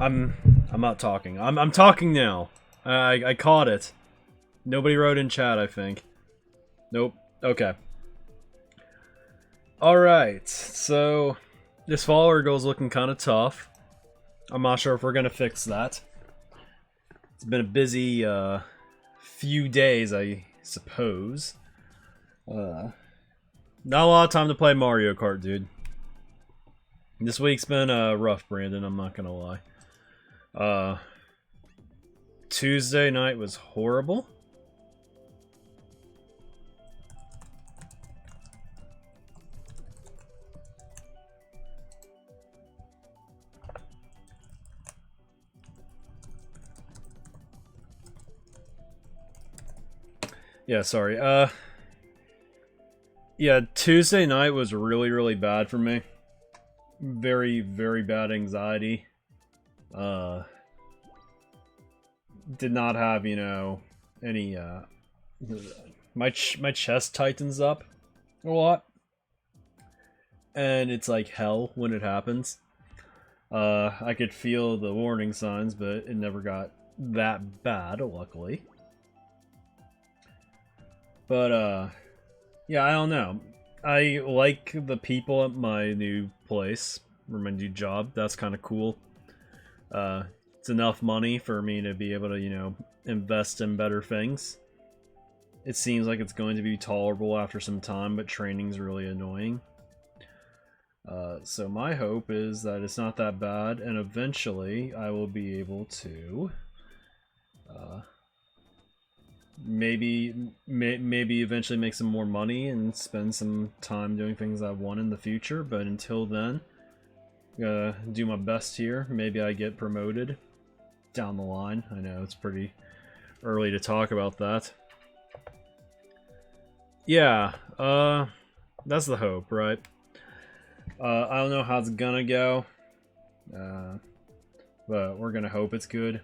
I'm not talking. I'm talking now. I caught it. Nobody wrote in chat, I think. Nope. Okay. Alright, so this follower goal's looking kind of tough. I'm not sure if we're gonna fix that. It's been a busy few days, I suppose. Not a lot of time to play Mario Kart, dude. This week's been rough, Brandon, I'm not gonna lie. Tuesday night was horrible. Yeah, sorry. Yeah, Tuesday night was really, really bad for me. Very, very bad anxiety. Did not have, you know, any, my chest tightens up a lot. And it's like hell when it happens. I could feel the warning signs, but it never got that bad, luckily. But, yeah, I don't know. I like the people at my new place, or my new job. That's kind of cool. It's enough money for me to be able to, you know, invest in better things. It seems like it's going to be tolerable after some time, but training's really annoying. So my hope is that it's not that bad, and eventually I will be able to maybe eventually make some more money and spend some time doing things I want in the future. But until then, do my best here. Maybe I get promoted down the line. I know it's pretty early to talk about that. Yeah, that's the hope, right? I don't know how it's gonna go, but we're gonna hope it's good.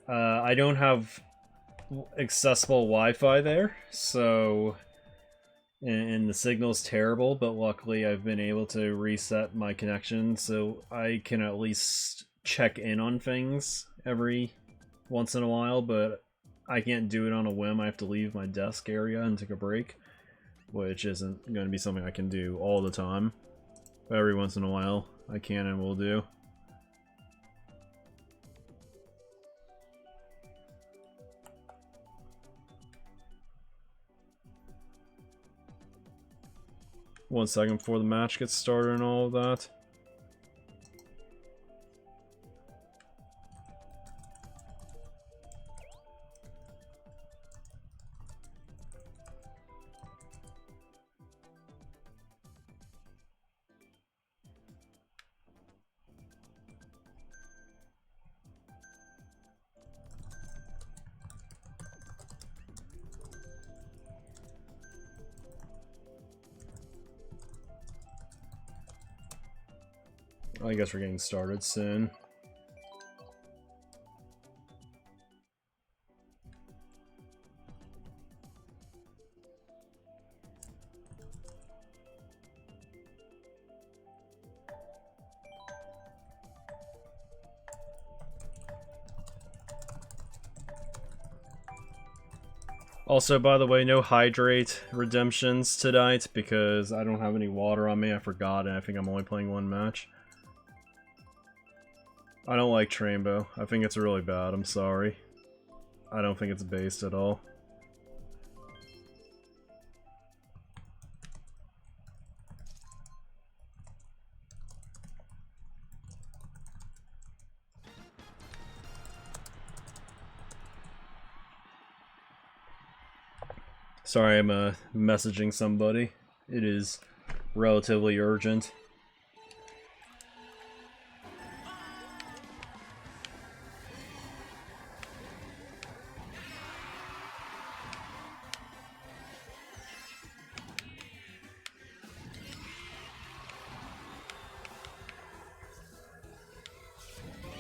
I don't have accessible Wi-Fi there, so and the signal's terrible, but luckily I've been able to reset my connection so I can at least check in on things every once in a while, but I can't do it on a whim. I have to leave my desk area and take a break, which isn't going to be something I can do all the time, but every once in a while I can and will do. One second before the match gets started and all of that. I guess we're getting started soon. Also, by the way, no hydrate redemptions tonight because I don't have any water on me. I forgot, and I think I'm only playing one match. I don't like Trainbow. I think it's really bad. I'm sorry. I don't think it's based at all. Sorry, I'm messaging somebody. It is relatively urgent.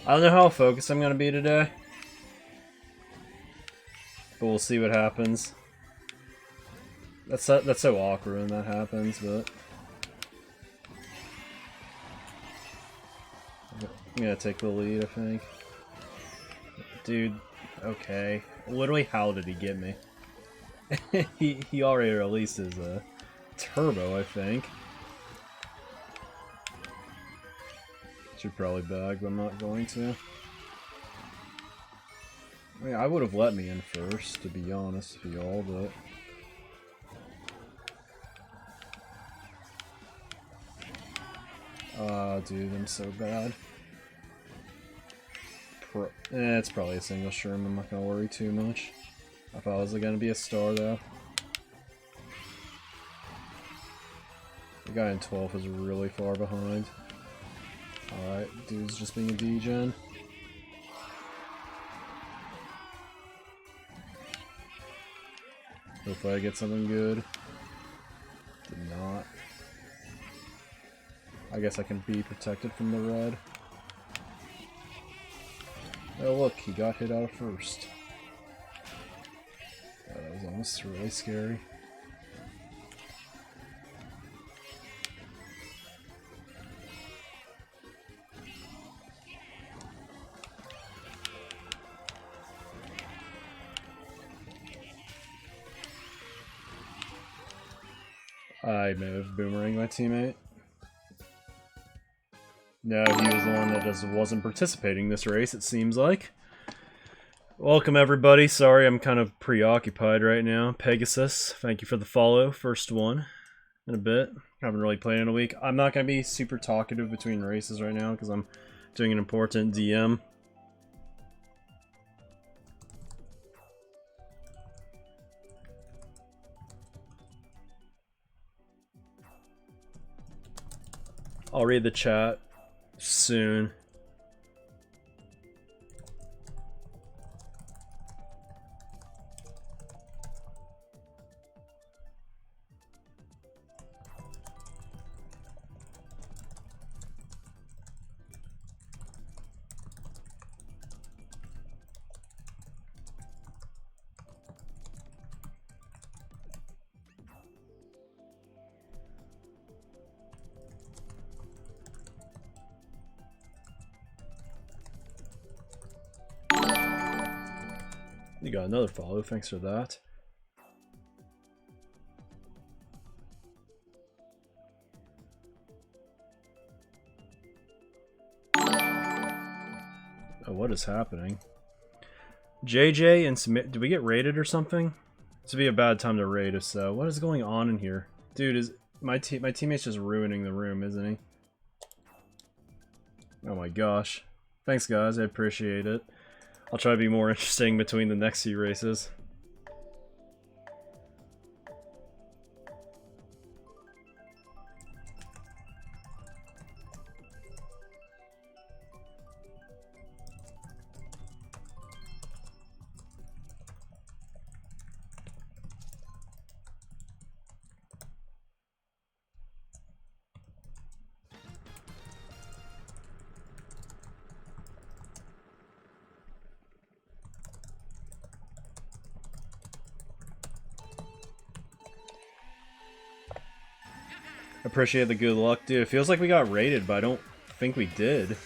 I don't know how focused I'm gonna be today, but we'll see what happens. That's so awkward when that happens, but I'm gonna take the lead, I think. Dude, okay. Literally, how did he get me? he already released his turbo, I think. Should probably bag, but I'm not going to. I mean, I would have let me in first, to be honest with y'all, but... dude, I'm so bad. It's probably a single Sherm, I'm not gonna worry too much. I thought it was gonna be a star, though. The guy in 12th is really far behind. Alright, dude's just being a degen. Hopefully I get something good. Did not. I guess I can be protected from the red. Oh look, he got hit out first. That was almost really scary. I may have boomeranged my teammate. No, he was the one that just wasn't participating this race, it seems like. Welcome everybody, sorry I'm kind of preoccupied right now. Pegasus, thank you for the follow, first one in a bit. Haven't really played in a week. I'm not going to be super talkative between races right now because I'm doing an important DM. I'll read the chat soon. You got another follow, thanks for that. Oh, what is happening? JJ and submit. Did we get raided or something? This would be a bad time to raid if so. What is going on in here? Dude, is my teammate's just ruining the room, isn't he? Oh my gosh. Thanks guys, I appreciate it. I'll try to be more interesting between the next few races. Appreciate the good luck, dude. It feels like we got raided, but I don't think we did.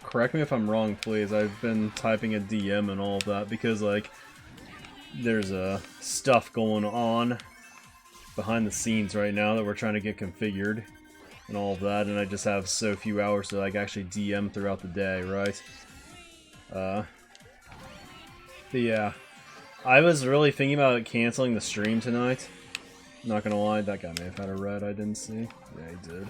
Correct me if I'm wrong, please. I've been typing a DM and all of that because, like, there's stuff going on behind the scenes right now that we're trying to get configured and all of that, and I just have so few hours to, like, actually DM throughout the day, right? But yeah. I was really thinking about canceling the stream tonight. Not gonna lie, that guy may have had a red I didn't see. Yeah, he did.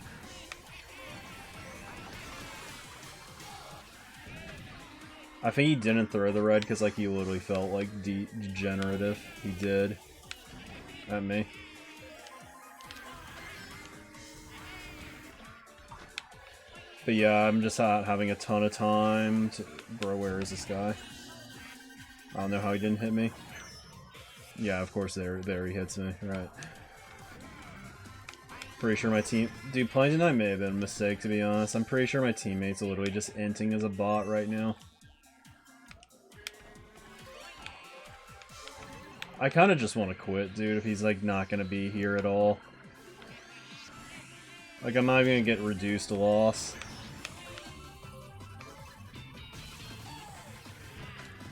I think he didn't throw the red because, like, he literally felt, like, degenerative. He did. At me. But yeah, I'm just having a ton of time to... Bro, where is this guy? I don't know how he didn't hit me. Yeah, of course, there he hits me. Right. Pretty sure my team... Dude, playing tonight may have been a mistake, to be honest. I'm pretty sure my teammate's literally just inting as a bot right now. I kind of just want to quit, dude, if he's, like, not going to be here at all. Like, I'm not even going to get reduced to loss.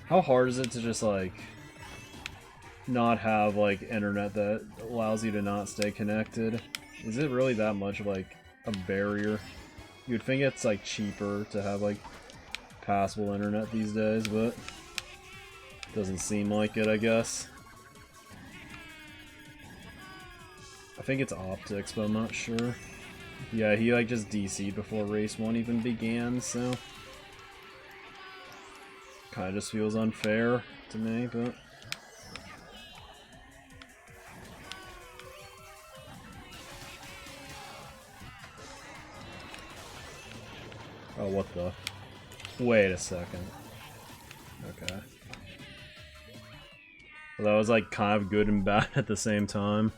How hard is it to just, like, not have, like, internet that allows you to not stay connected? Is it really that much, like, a barrier? You'd think it's, like, cheaper to have, like, passable internet these days, but doesn't seem like it, I guess. I think it's optics, but I'm not sure. Yeah, he, like, just DC'd before race 1 even began, so... Kinda just feels unfair to me, but... Oh, what the... Wait a second. Okay. Well, that was, like, kind of good and bad at the same time.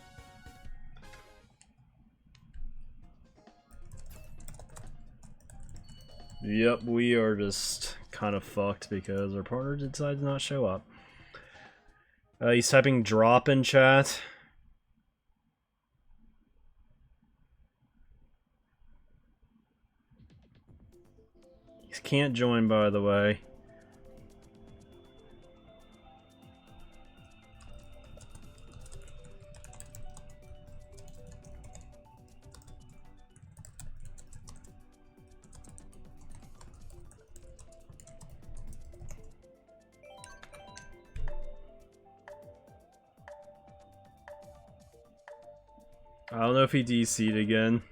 Yep, we are just kind of fucked because our partner decided to not show up. He's typing drop in chat. He can't join, by the way. I don't know if he DC'd again.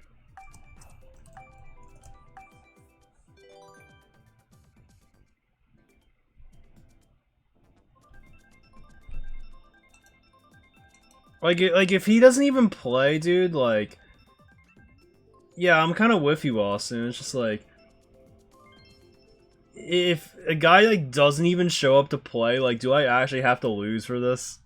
Like if he doesn't even play, dude, like... Yeah, I'm kind of with you, Austin. It's just like... If a guy, like, doesn't even show up to play, like, do I actually have to lose for this?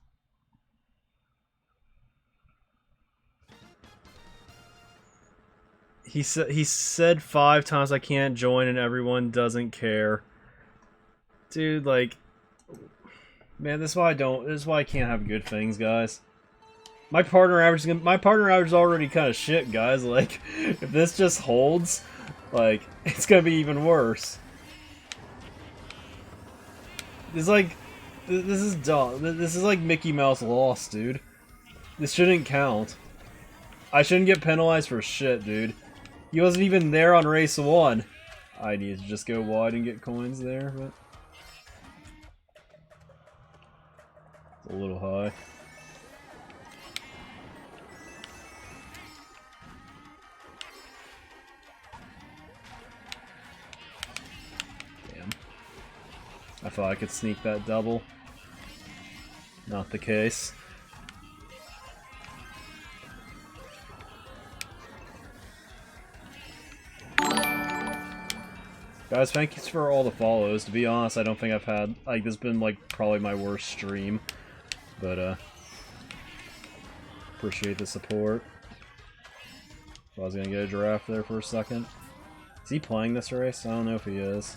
He said 5 times I can't join and everyone doesn't care. Dude, like... Man, this is why I can't have good things, guys. My partner average is already kind of shit, guys. Like, if this just holds, like, it's gonna be even worse. This is dumb. This is like Mickey Mouse Lost, dude. This shouldn't count. I shouldn't get penalized for shit, dude. He wasn't even there on race 1. I need to just go wide and get coins there, but... It's a little high. Damn. I thought I could sneak that double. Not the case. Guys, thank you for all the follows. To be honest, I don't think I've had... Like, this has been, like, probably my worst stream. But, appreciate the support. I was gonna get a giraffe there for a second. Is he playing this race? I don't know if he is.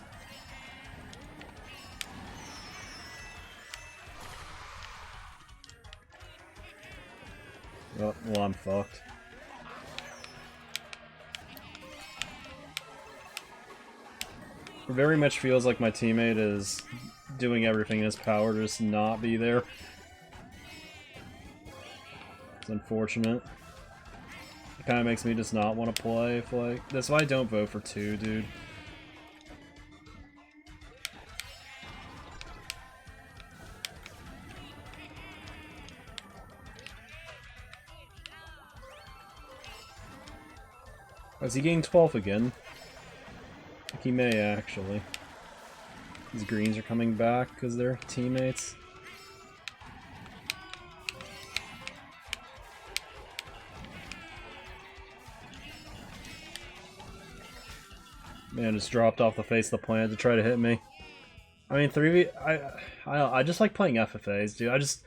Oh, well, I'm fucked. It very much feels like my teammate is doing everything in his power to just not be there. It's unfortunate. It kind of makes me just not want to play. If, like, that's why I don't vote for 2, dude. Is he getting 12th again? I think he may, actually. These greens are coming back because they're teammates. Man, just dropped off the face of the planet to try to hit me. I mean, 3v... I just like playing FFAs, dude. I just...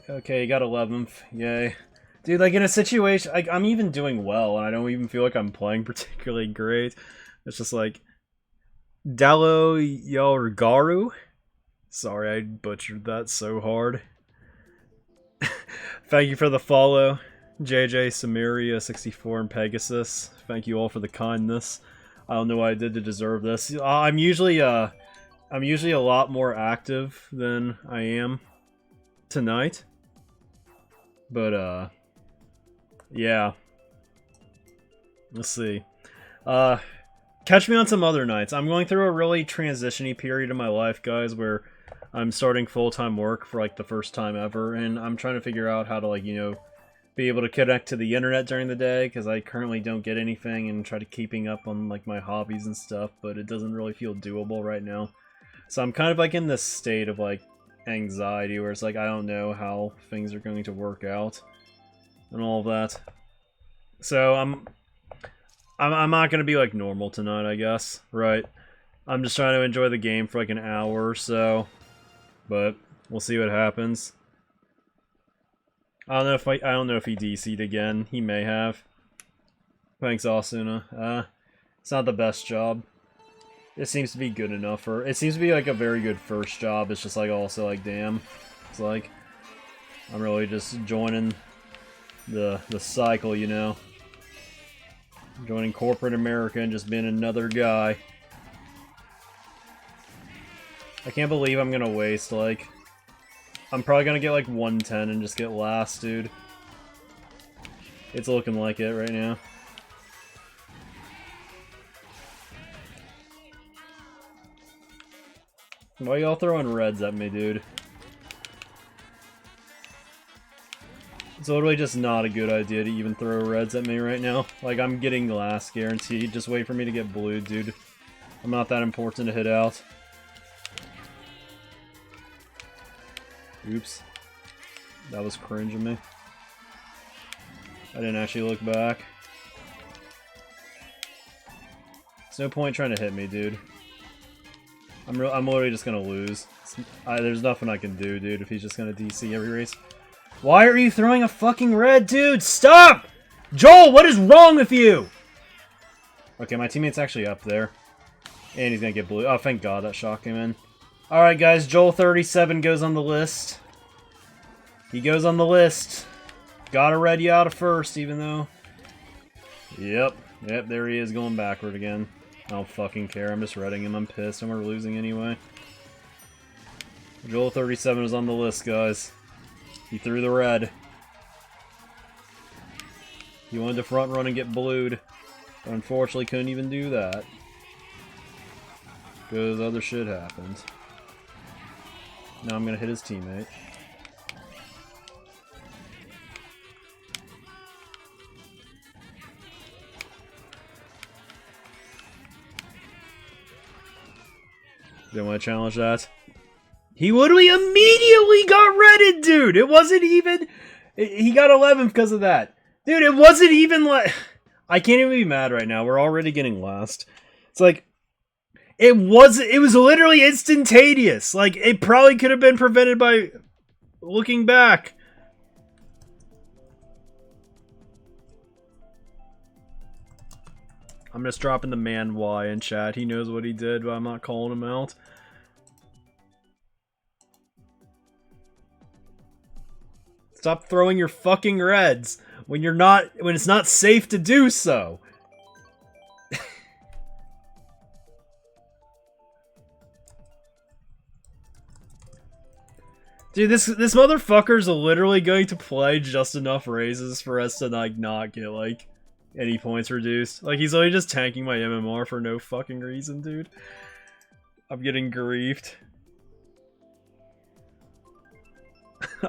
Okay, you got 11th. Yay. Dude, like, in a situation... Like, I'm even doing well, and I don't even feel like I'm playing particularly great. It's just like... Dallo Yorgaru? Sorry, I butchered that so hard. Thank you for the follow. JJ, Samaria, 64, and Pegasus. Thank you all for the kindness. I don't know what I did to deserve this. I'm usually I'm usually a lot more active than I am tonight. But, yeah. Let's see. Catch me on some other nights. I'm going through a really transition-y period in my life, guys, where I'm starting full-time work for, like, the first time ever, and I'm trying to figure out how to, like, you know, be able to connect to the internet during the day, because I currently don't get anything, and try to keeping up on, like, my hobbies and stuff, but it doesn't really feel doable right now. So I'm kind of, like, in this state of, like, anxiety, where it's like, I don't know how things are going to work out, and all of that. So I'm not gonna be like normal tonight, I guess, right? I'm just trying to enjoy the game for like an hour or so, but we'll see what happens. I don't know if he DC'd again. He may have. Thanks, Asuna. It's not the best job. It seems to be good enough for. It seems to be like a very good first job. It's just like also like damn. It's like I'm really just joining the cycle, you know. Joining corporate America and just being another guy. I can't believe I'm gonna waste, like... I'm probably gonna get, like, 110 and just get last, dude. It's looking like it right now. Why y'all throwing reds at me, dude? It's literally just not a good idea to even throw reds at me right now. Like, I'm getting glass guaranteed. Just wait for me to get blue, dude. I'm not that important to hit out. Oops. That was cringe of me. I didn't actually look back. There's no point trying to hit me, dude. I'm literally just gonna lose. There's nothing I can do, dude, if he's just gonna DC every race. Why are you throwing a fucking red, dude? Stop! Joel, what is wrong with you? Okay, my teammate's actually up there. And he's gonna get blue. Oh, thank God that shot came in. Alright, guys, Joel 37 goes on the list. He goes on the list. Gotta red you out of first, even though... Yep, there he is going backward again. I don't fucking care, I'm just redding him, I'm pissed, and we're losing anyway. Joel 37 is on the list, guys. He threw the red. He wanted to front run and get blued. But unfortunately couldn't even do that. Because other shit happened. Now I'm gonna hit his teammate. Didn't want to challenge that. He literally immediately got redded, dude! It wasn't even... He got 11th because of that. Dude, it wasn't even like... I can't even be mad right now. We're already getting last. It's like... It was literally instantaneous. Like, it probably could have been prevented by looking back. I'm just dropping the man Y in chat. He knows what he did, but I'm not calling him out. Stop throwing your fucking reds when it's not safe to do so. Dude, this motherfucker's literally going to play just enough raises for us to like not get like any points reduced. Like he's only just tanking my MMR for no fucking reason, dude. I'm getting griefed.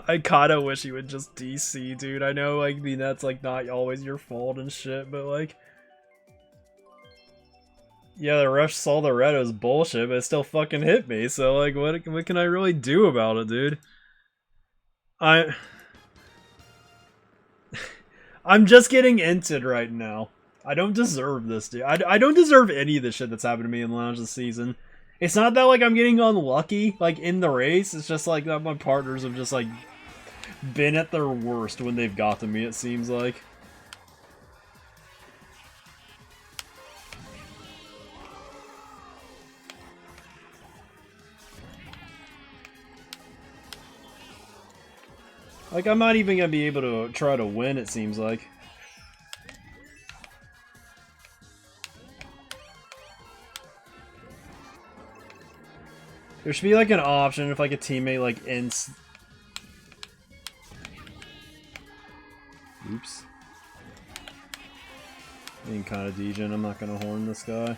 I kinda wish he would just DC, dude. I know, like, I mean, that's, like, not always your fault and shit, but, like... Yeah, the ref saw the red, it was bullshit, but it still fucking hit me, so, like, what can I really do about it, dude? I'm just getting inted right now. I don't deserve this, dude. I don't deserve any of the shit that's happened to me in Lounge this season. It's not that, like, I'm getting unlucky, like, in the race. It's just, like, that my partners have just, like, been at their worst when they've got to me, it seems like. Like, I'm not even gonna be able to try to win, it seems like. There should be like an option if like a teammate like ends. Oops. Being kind of degen, I'm not gonna horn this guy.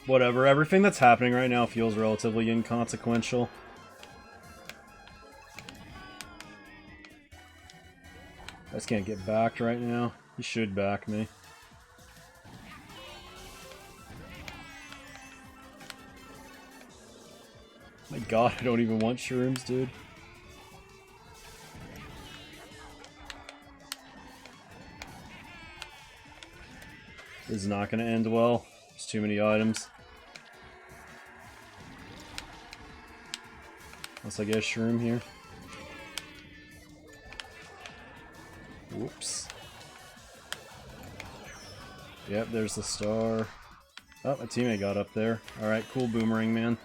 Whatever, everything that's happening right now feels relatively inconsequential. I just can't get backed right now. He should back me. My god, I don't even want shrooms, dude. This is not gonna end well. There's too many items. Unless I get a shroom here. Whoops. Yep, there's the star. Oh, my teammate got up there. Alright, cool boomerang, man.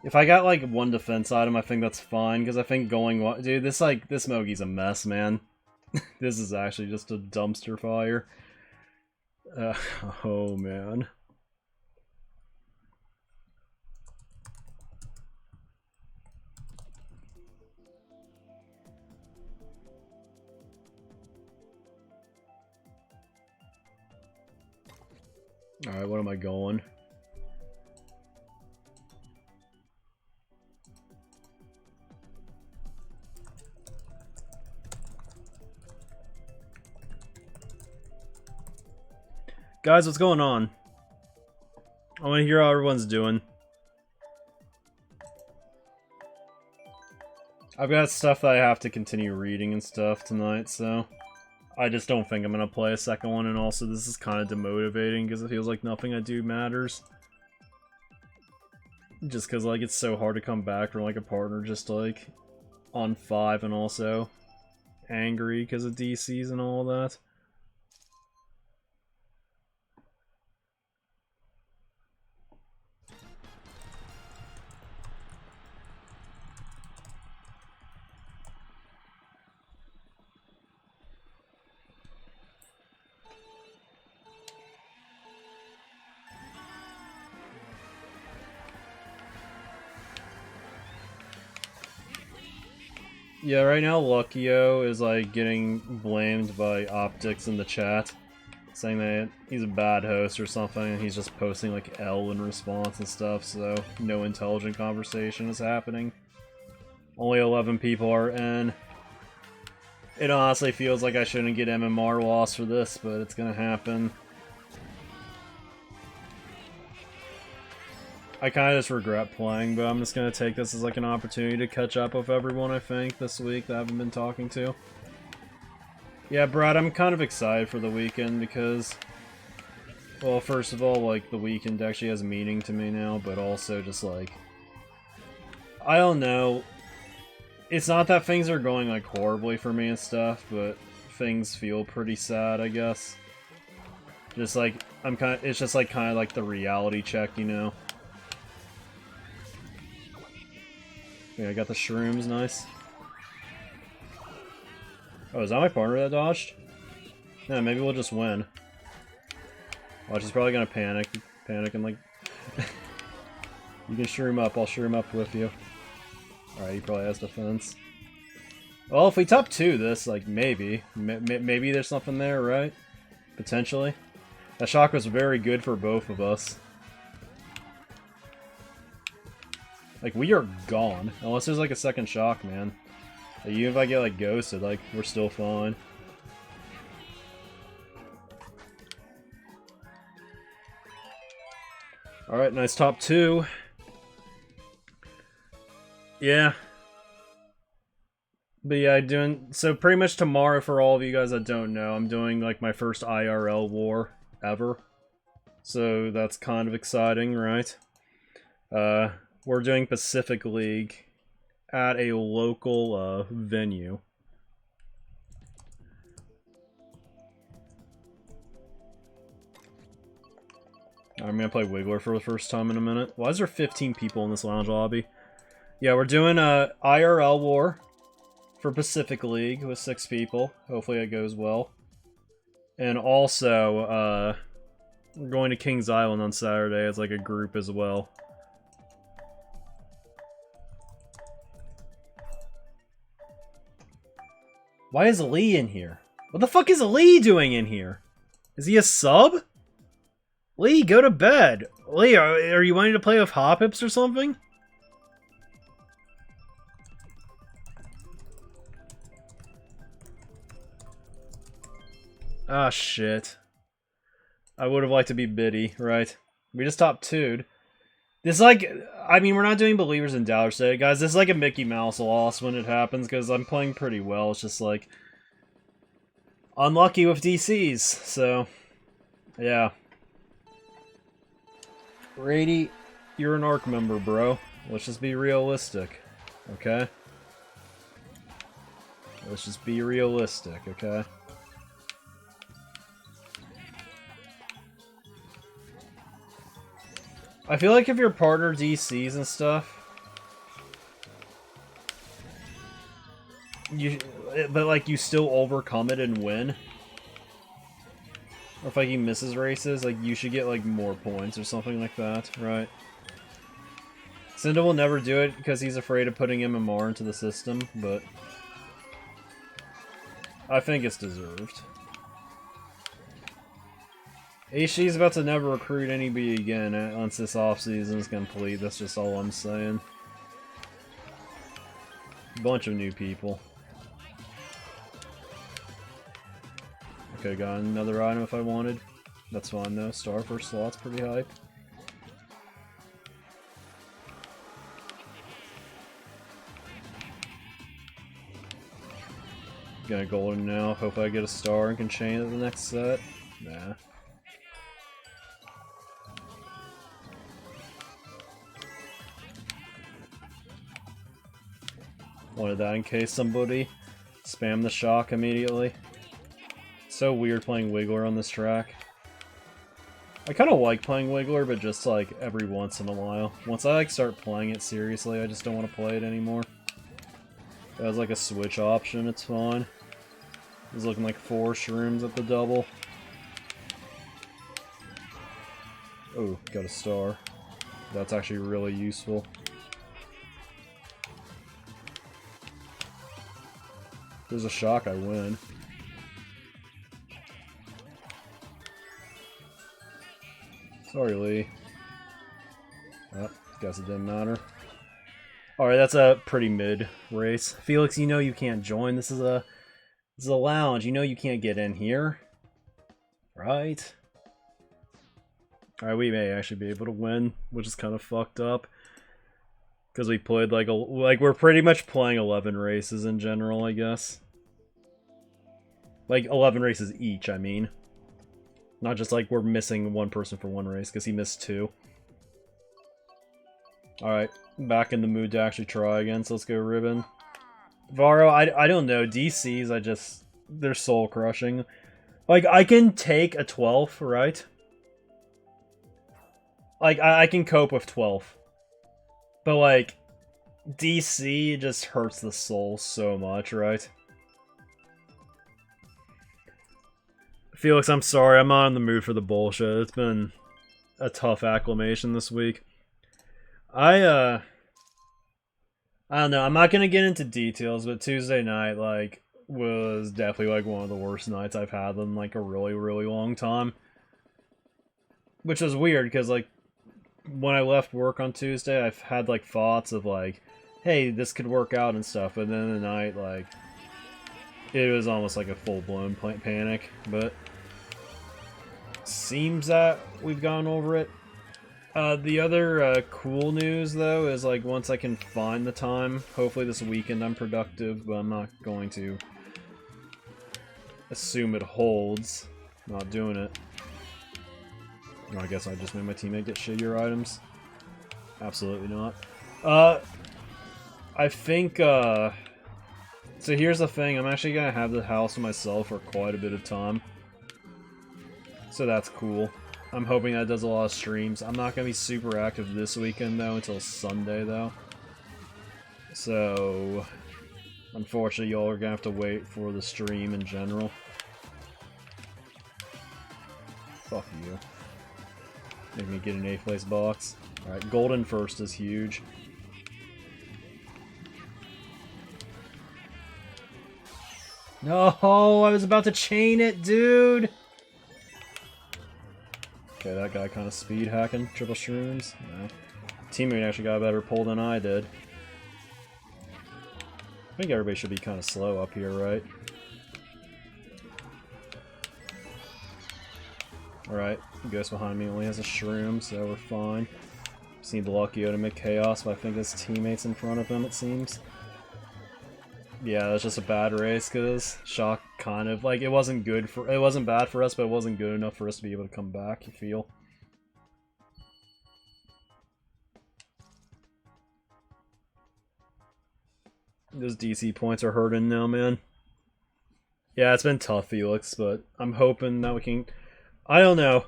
If I got like one defense item, I think that's fine, because I think going... Dude, this Mogi's a mess, man. This is actually just a dumpster fire. Oh, man. Alright, what am I going? Guys, what's going on? I want to hear how everyone's doing. I've got stuff that I have to continue reading and stuff tonight, so... I just don't think I'm gonna play a second one, and also this is kind of demotivating because it feels like nothing I do matters. Just because, like, it's so hard to come back from, like, a partner just, like, on 5 and also angry because of DCs and all that. Yeah, right now Luckio is like getting blamed by Optics in the chat, saying that he's a bad host or something, and he's just posting like L in response and stuff, so no intelligent conversation is happening. Only 11 people are in. It honestly feels like I shouldn't get MMR loss for this, but it's gonna happen. I kind of just regret playing, but I'm just going to take this as like an opportunity to catch up with everyone, I think, this week that I haven't been talking to. Yeah, Brad, I'm kind of excited for the weekend because, well, first of all, like, the weekend actually has meaning to me now, but also just, like, I don't know. It's not that things are going, like, horribly for me and stuff, but things feel pretty sad, I guess. Just, like, it's just, like, kind of like the reality check, you know? Yeah, I got the shrooms, nice. Oh, is that my partner that dodged? Yeah, maybe we'll just win. Watch, he's probably gonna panic. Panic and like... You can shroom up, I'll shroom up with you. Alright, he probably has defense. Well, if we top 2 this, like, maybe. Maybe there's something there, right? Potentially. That shock was very good for both of us. Like, we are gone. Unless there's, like, a second shock, man. Like, even if I get, like, ghosted, like, we're still fine. Alright, nice top 2. Yeah. But yeah, so pretty much tomorrow, for all of you guys that don't know, I'm doing, like, my first IRL war ever. So that's kind of exciting, right? We're doing Pacific League at a local venue. I'm gonna play Wiggler for the first time in a minute. Why is there 15 people in this lounge lobby? Yeah, we're doing a IRL war for Pacific League with 6 people. Hopefully it goes well. And also, we're going to Kings Island on Saturday as like a group as well. Why is Lee in here? What the fuck is Lee doing in here? Is he a sub? Lee, go to bed. Lee, are you wanting to play with Hoppips or something? Ah, shit. I would have liked to be Biddy, right? We just top 2'd. This, like, I mean, we're not doing Believers in Doubt today, guys. This is like a Mickey Mouse loss when it happens, because I'm playing pretty well. It's just, like, unlucky with DCs, so, yeah. Rady, you're an ARC member, bro. Let's just be realistic, okay? Let's just be realistic, okay? I feel like if your partner DCs and stuff, but like you still overcome it and win. Or if like he misses races, like you should get like more points or something like that, right? Cinda will never do it because he's afraid of putting MMR into the system, but I think it's deserved. HG's about to never recruit anybody again once this offseason is complete. That's just all I'm saying. Bunch of new people. Okay, got another item if I wanted. That's fine though. Star first slot's pretty hype. Got a golden now. Hope I get a star and can chain at the next set. Nah. Wanted that in case somebody spammed the shock immediately. So weird playing Wiggler on this track. I kind of like playing Wiggler, but just like every once in a while. Once I like start playing it seriously, I just don't want to play it anymore. It has like a switch option, it's fine. It's looking like 4 shrooms at the double. Oh, got a star. That's actually really useful. If there's a shock, I win. Sorry, Lee. Oh, guess it didn't matter. Alright, that's a pretty mid race. Felix, you know you can't join. This is a lounge. You know you can't get in here. Right? Alright, we may actually be able to win, which is kind of fucked up. Because we played like we're pretty much playing 11 races in general, I guess. Like 11 races each, I mean. Not just like we're missing one person for one race, because he missed 2. Alright, back in the mood to actually try again, so let's go Ribbon. Varo, I don't know, DCs, they're soul crushing. Like, I can take a 12th, right? Like, I can cope with 12th. But, like, DC just hurts the soul so much, right? Felix, I'm sorry, I'm not in the mood for the bullshit. It's been a tough acclimation this week. I don't know, I'm not gonna get into details, but Tuesday night, like, was definitely, like, one of the worst nights I've had in, like, a really, really long time. Which was weird, because, like, when I left work on Tuesday, I've had, like, thoughts of, like, hey, this could work out and stuff, but then the night, like, it was almost like a full-blown panic, but seems that we've gone over it. The other cool news, though, is, like, once I can find the time, hopefully this weekend I'm productive, but I'm not going to assume it holds. Not doing it. Oh, I guess I just made my teammate get shittier items. Absolutely not. I think, so here's the thing, I'm actually gonna have the house to myself for quite a bit of time. So that's cool. I'm hoping that does a lot of streams. I'm not gonna be super active this weekend, though, until Sunday, though. So, unfortunately, y'all are gonna have to wait for the stream in general. Fuck you. Make me get an 8th place box. Alright, golden first is huge. No, I was about to chain it, dude! Okay, that guy kind of speed hacking. Triple shrooms. No. Teammate actually got a better pull than I did. I think everybody should be kind of slow up here, right? Alright, Ghost behind me only has a shroom, so we're fine. Just need the Luckio to make chaos, but I think his teammate's in front of him, it seems. Yeah, that's just a bad race, because Shock kind of, like, it wasn't bad for us, but it wasn't good enough for us to be able to come back, you feel? Those DC points are hurting now, man. Yeah, it's been tough, Felix, but I'm hoping that we can... I don't know.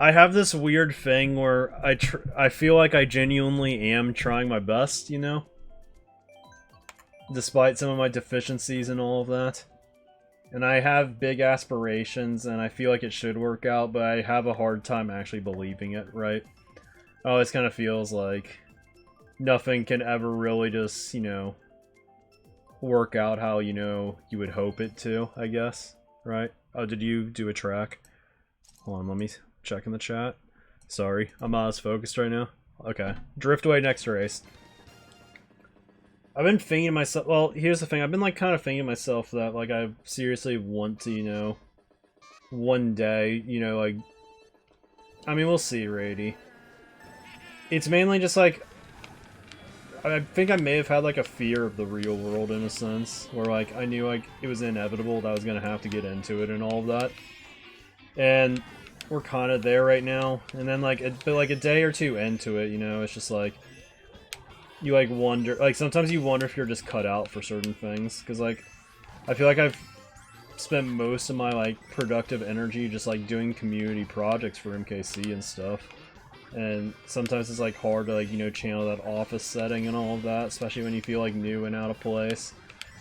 I have this weird thing where I feel like I genuinely am trying my best, you know? Despite some of my deficiencies and all of that. And I have big aspirations, and I feel like it should work out, but I have a hard time actually believing it, right? It always kind of feels like nothing can ever really just, you know, work out how, you know, you would hope it to, I guess, right? Oh, did you do a track? Hold on, let me check in the chat. Sorry, I'm not as focused right now. Okay, Driftway next race. I've been thinking to myself, well, here's the thing, I've been like kind of thinking to myself that like I seriously want to, you know, one day, you know, like, I mean, we'll see, Rady. It's mainly just like, I think I may have had like a fear of the real world in a sense, where like I knew like it was inevitable that I was gonna have to get into it and all of that. And we're kind of there right now, and then like a day or two into it, you know, it's just like you like wonder, like sometimes you wonder if you're just cut out for certain things, because like I feel like I've spent most of my like productive energy just like doing community projects for MKC and stuff, and sometimes it's like hard to like, you know, channel that office setting and all of that, especially when you feel like new and out of place.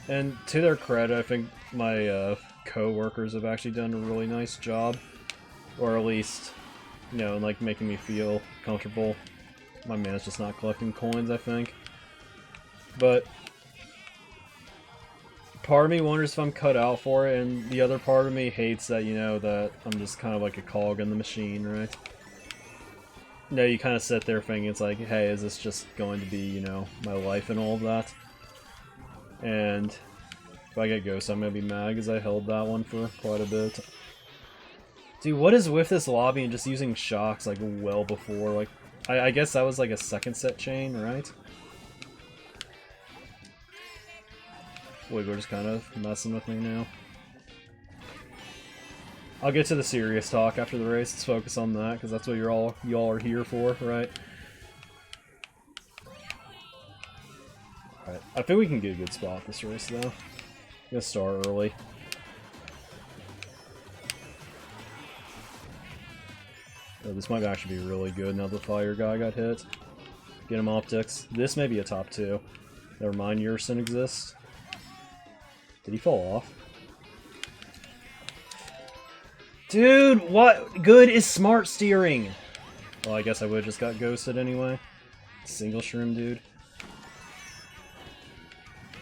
And to their credit, I think my co-workers have actually done a really nice job, or at least, you know, like making me feel comfortable. My man's just not collecting coins, I think. But part of me wonders if I'm cut out for it, and the other part of me hates that, you know, that I'm just kind of like a cog in the machine, right? No, you kind of sit there thinking, it's like, hey, is this just going to be, you know, my life and all of that? And if I get Ghost, I'm gonna be mad because I held that one for quite a bit. Dude, what is with this lobby and just using shocks like well before? Like, I guess that was like a second set chain, right? Wait, we're just kind of messing with me now. I'll get to the serious talk after the race. Let's focus on that, because that's what y'all are here for, right? Alright, I think we can get a good spot this race, though. I'm gonna start early. Oh, this might actually be really good now the fire guy got hit. Get him optics. This may be a top 2. Never mind, Yerson exists. Did he fall off? Dude, what good is smart steering? Well, I guess I would've just got ghosted anyway. Single shroom, dude.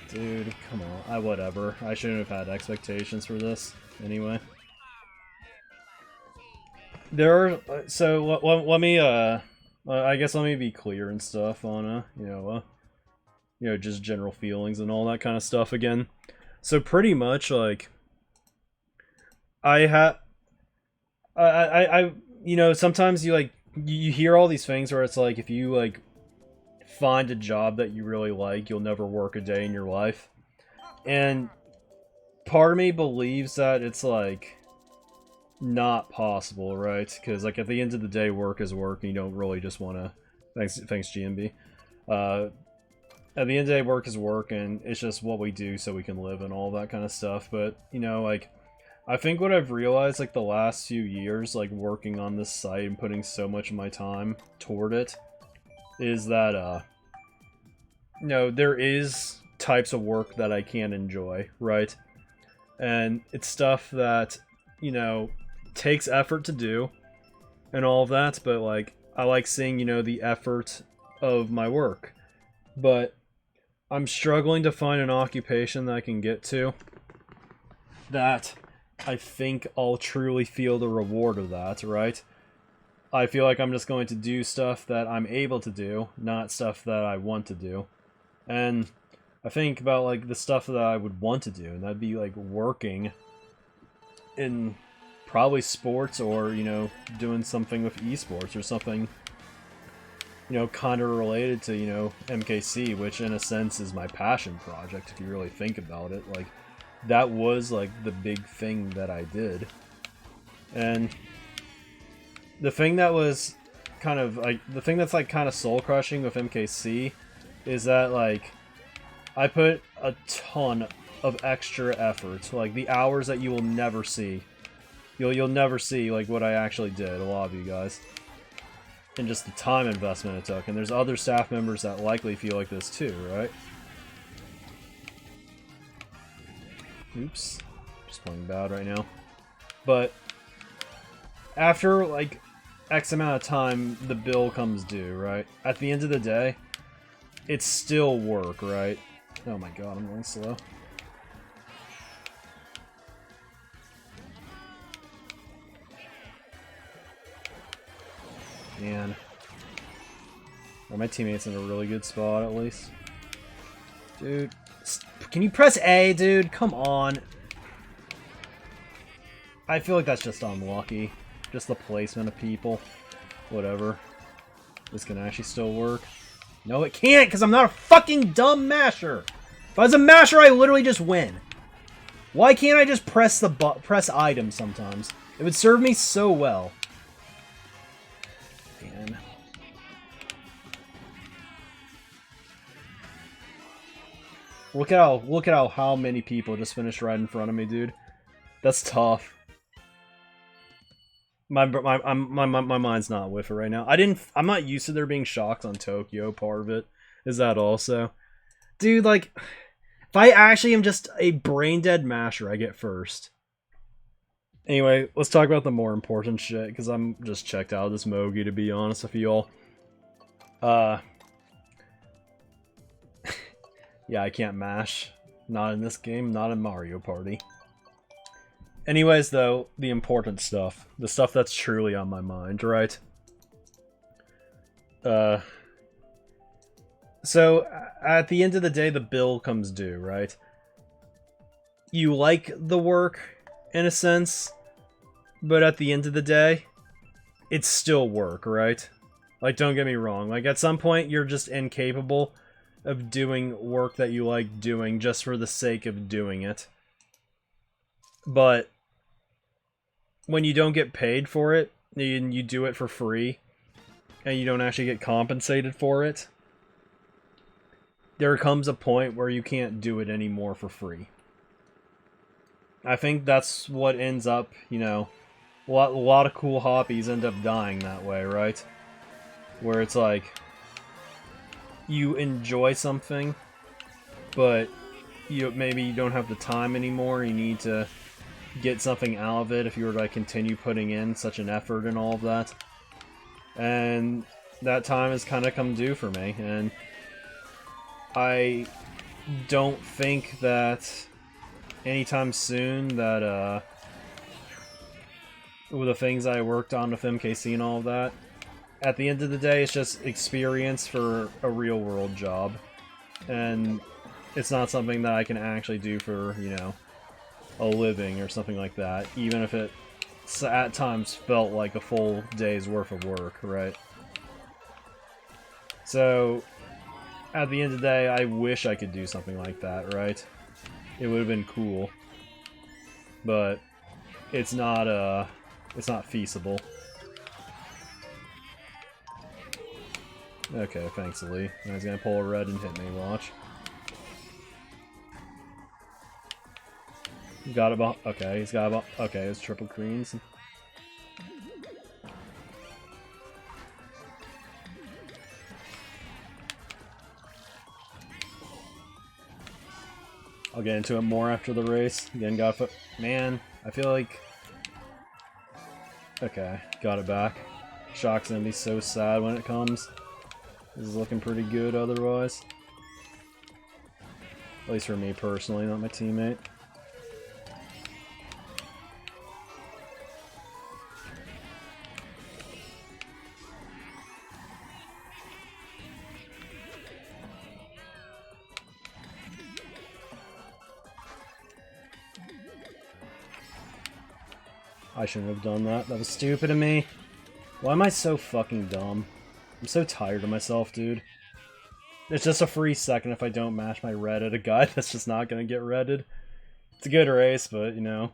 Dude, come on. Whatever. I shouldn't have had expectations for this, anyway. There are... So, let me, I guess let me be clear and stuff on, you know, just general feelings and all that kind of stuff again. So, pretty much, like... I you know, sometimes you, like, you hear all these things where it's like, if you, like, find a job that you really like, you'll never work a day in your life. And part of me believes that it's, like, not possible, right? Because like at the end of the day, work is work, and you don't really just want to. Thanks, GMB. At the end of the day, work is work, and it's just what we do so we can live and all that kind of stuff. But you know, like, I think what I've realized like the last few years, like working on this site and putting so much of my time toward it, is that you know, there is types of work that I can enjoy, right? And it's stuff that, you know, takes effort to do and all of that, but like I like seeing, you know, the effort of my work. But I'm struggling to find an occupation that I can get to that I think I'll truly feel the reward of that, right? I feel like I'm just going to do stuff that I'm able to do, not stuff that I want to do. And I think about like the stuff that I would want to do, and that'd be like working in probably sports, or, you know, doing something with esports or something, you know, kind of related to, you know, MKC, which in a sense is my passion project if you really think about it. Like, that was like the big thing that I did. And the thing that was kind of like the thing that's like kind of soul crushing with MKC is that like I put a ton of extra effort, like the hours that you will never see. You'll never see like what I actually did, a lot of you guys. And just the time investment it took. And there's other staff members that likely feel like this too, right? Oops. Just playing bad right now. But after like X amount of time, the bill comes due, right? At the end of the day, it's still work, right? Oh my god, I'm going slow. Man. Are my teammates in a really good spot, at least? Dude. Can you press A, dude? Come on. I feel like that's just unlucky. Just the placement of people. Whatever. This can actually still work. No, it can't, because I'm not a fucking dumb masher. If I was a masher, I literally just win. Why can't I just press the press item sometimes? It would serve me so well. Man. Look at how many people just finished right in front of me, dude. That's tough. My mind's not with it right now. I'm not used to there being shocks on Tokyo. Part of it is that also, dude. Like, if I actually am just a brain dead masher, I get first. Anyway, let's talk about the more important shit, because I'm just checked out of this Mogi, to be honest with you all. Yeah, I can't mash. Not in this game, not in Mario Party. Anyways, though, the important stuff. The stuff that's truly on my mind, right? So, at the end of the day, the bill comes due, right? You like the work, in a sense, but at the end of the day, it's still work, right? Like, don't get me wrong. Like, at some point, you're just incapable of doing work that you like doing just for the sake of doing it. But when you don't get paid for it, and you do it for free, and you don't actually get compensated for it, there comes a point where you can't do it anymore for free. I think that's what ends up, you know, a lot of cool hobbies end up dying that way, right? Where it's like, you enjoy something, but maybe you don't have the time anymore, you need to get something out of it if you were to continue putting in such an effort and all of that. And that time has kind of come due for me, and I don't think that anytime soon that with the things I worked on with MKC and all of that, at the end of the day, it's just experience for a real world job. And it's not something that I can actually do for, you know, a living or something like that, even if it at times felt like a full day's worth of work, right? So, at the end of the day, I wish I could do something like that, right? It would have been cool. But it's not It's not feasible. Okay, thanks, Lee. Now he's gonna pull a red and hit me, watch. Got it. Okay, he's got it. Okay, it's triple greens. I'll get into it more after the race. Again, got it. Man, I feel like... Okay, got it back. Shock's gonna be so sad when it comes. This is looking pretty good otherwise. At least for me personally, not my teammate. I shouldn't have done that. That was stupid of me. Why am I so fucking dumb? I'm so tired of myself, dude. It's just a free second if I don't mash my red at a guy that's just not gonna get redded. It's a good race, but, you know,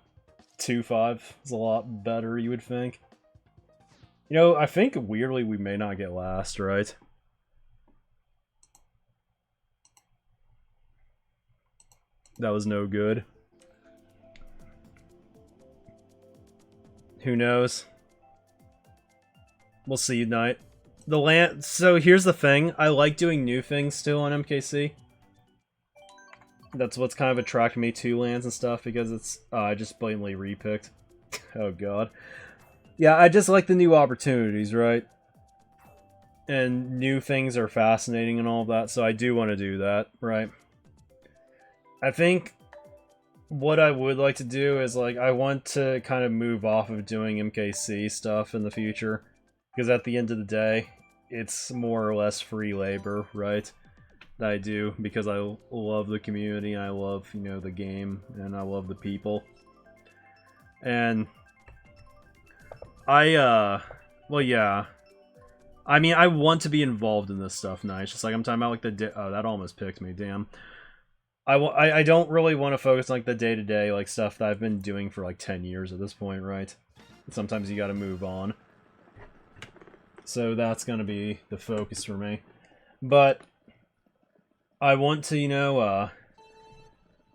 2-5 is a lot better, you would think. You know, I think, weirdly, we may not get last, right? That was no good. Who knows? We'll see tonight. The land. So here's the thing. I like doing new things still on MKC. That's what's kind of attracted me to lands and stuff, because it's... I just blatantly repicked. Oh god. Yeah, I just like the new opportunities, right? And new things are fascinating and all of that, so I do want to do that, right? I think... what I would like to do is, like, I want to kind of move off of doing MKC stuff in the future. Because at the end of the day, it's more or less free labor, right? That I do, because I love the community, and I love, you know, the game, and I love the people. And... well, yeah. I mean, I want to be involved in this stuff now. It's just like, I'm talking about, like, the... Oh, that almost picked me, damn. I don't really want to focus on, like, the day-to-day, like, stuff that I've been doing for, like, 10 years at this point, right? Sometimes you gotta move on. So that's gonna be the focus for me. But I want to, you know,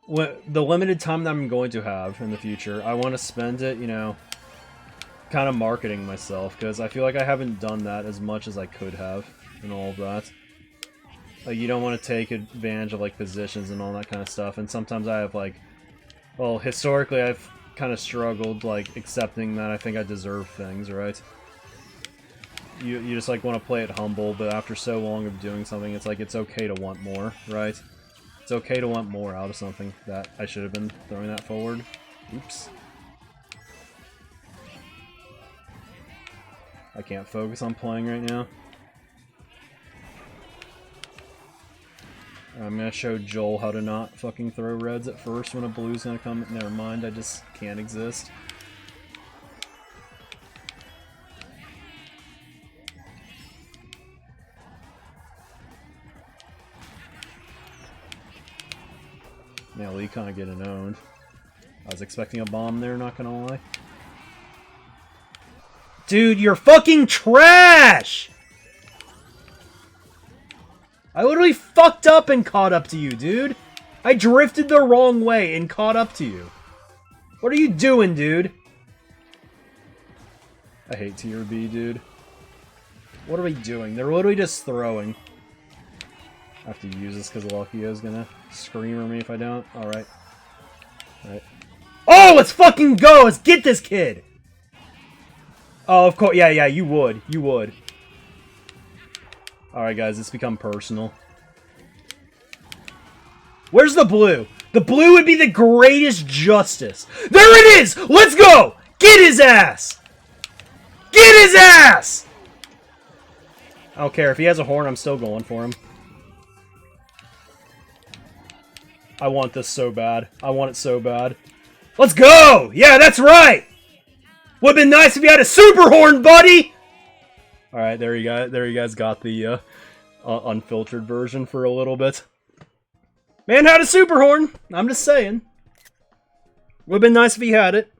the limited time that I'm going to have in the future, I want to spend it, you know, kind of marketing myself, because I feel like I haven't done that as much as I could have, and all of that. Like, you don't want to take advantage of, like, positions and all that kind of stuff, and sometimes I have, like... Well, historically, I've kind of struggled, like, accepting that I think I deserve things, right? You just, like, want to play it humble, but after so long of doing something, it's like, it's okay to want more, right? It's okay to want more out of something that I should have been throwing that forward. Oops. I can't focus on playing right now. I'm gonna show Joel how to not fucking throw reds at first when a blue's gonna come. Never mind, I just can't exist. Yeah, Lee kinda getting owned. I was expecting a bomb there, not gonna lie. Dude, you're fucking trash! I literally fucked up and caught up to you, dude. I drifted the wrong way and caught up to you. What are you doing, dude? I hate tier B, dude. What are we doing? They're literally just throwing. I have to use this because Lucky's gonna screamer me if I don't. Alright. Alright. Oh, let's fucking go! Let's get this kid! Oh, of course. Yeah, you would. You would. Alright, guys, it's become personal. Where's the blue? The blue would be the greatest justice. There it is! Let's go! Get his ass! Get his ass! I don't care. If he has a horn, I'm still going for him. I want this so bad. I want it so bad. Let's go! Yeah, that's right! Would've been nice if you had a super horn, buddy! Alright, there you guys got the unfiltered version for a little bit. Man had a super horn! I'm just saying. Would've been nice if he had it.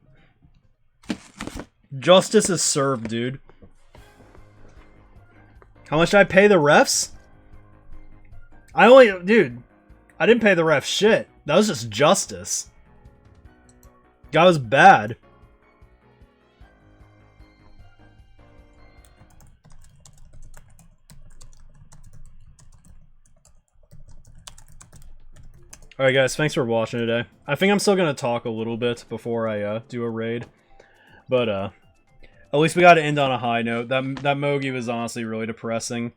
Justice is served, dude. How much did I pay the refs? Dude, I didn't pay the refs shit. That was just justice. Guy was bad. Alright guys, thanks for watching today. I think I'm still gonna talk a little bit before I do a raid. But at least we gotta end on a high note. That Mogi was honestly really depressing.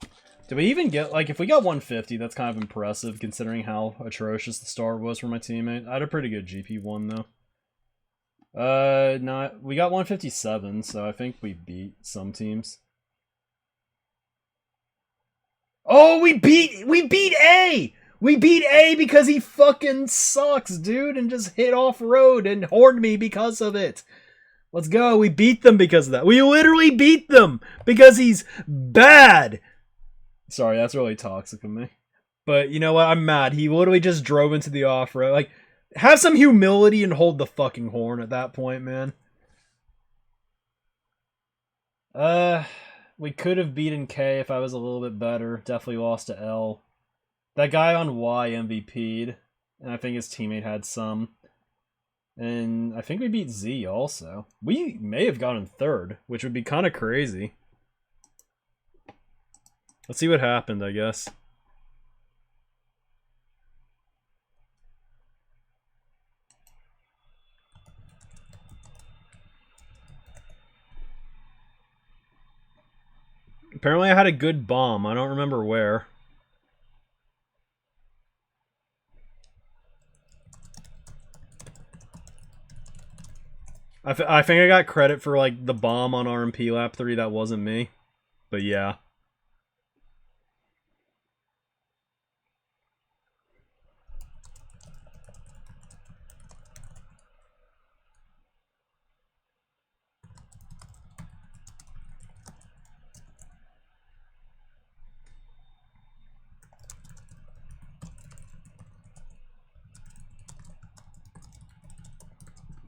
Did we even get, like, if we got 150, that's kind of impressive considering how atrocious the start was for my teammate. I had a pretty good GP1 though. We got 157, so I think we beat some teams. Oh, we beat A! We beat A because he fucking sucks, dude, and just hit off-road and horned me because of it. Let's go. We beat them because of that. We literally beat them because he's bad. Sorry, that's really toxic of me. But you know what? I'm mad. He literally just drove into the off-road. Like, have some humility and hold the fucking horn at that point, man. We could have beaten K if I was a little bit better. Definitely lost to L. That guy on Y MVP'd, and I think his teammate had some. And I think we beat Z also. We may have gotten third, which would be kind of crazy. Let's see what happened, I guess. Apparently I had a good bomb. I don't remember where. I think I got credit for, like, the bomb on RMP lap 3. That wasn't me. But yeah.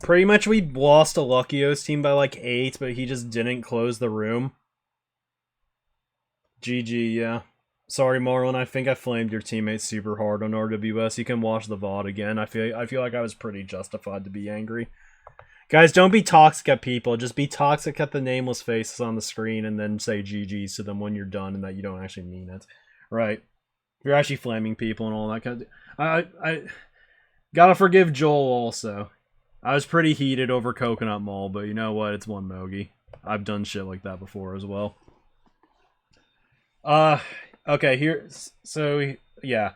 Pretty much we lost to Luckio's team by like 8, but he just didn't close the room. GG, yeah. Sorry, Marlon, I think I flamed your teammate super hard on RWS. You can watch the VOD again. I feel like I was pretty justified to be angry. Guys, don't be toxic at people. Just be toxic at the nameless faces on the screen and then say GG's to them when you're done and that you don't actually mean it. Right. You're actually flaming people and all that kind of... I gotta forgive Joel also. I was pretty heated over Coconut Mall, but you know what? It's one Mogi. I've done shit like that before as well. Okay, here... So, yeah.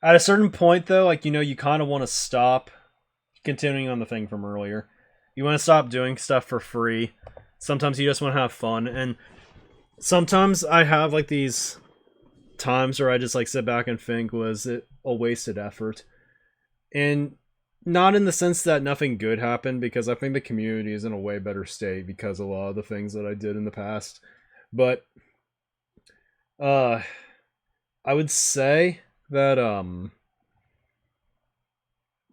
At a certain point, though, like, you know, you kind of want to stop... Continuing on the thing from earlier. You want to stop doing stuff for free. Sometimes you just want to have fun, and... Sometimes I have, like, these... times where I just, like, sit back and think, was it a wasted effort? And... Not in the sense that nothing good happened, because I think the community is in a way better state because of a lot of the things that I did in the past. But, I would say that,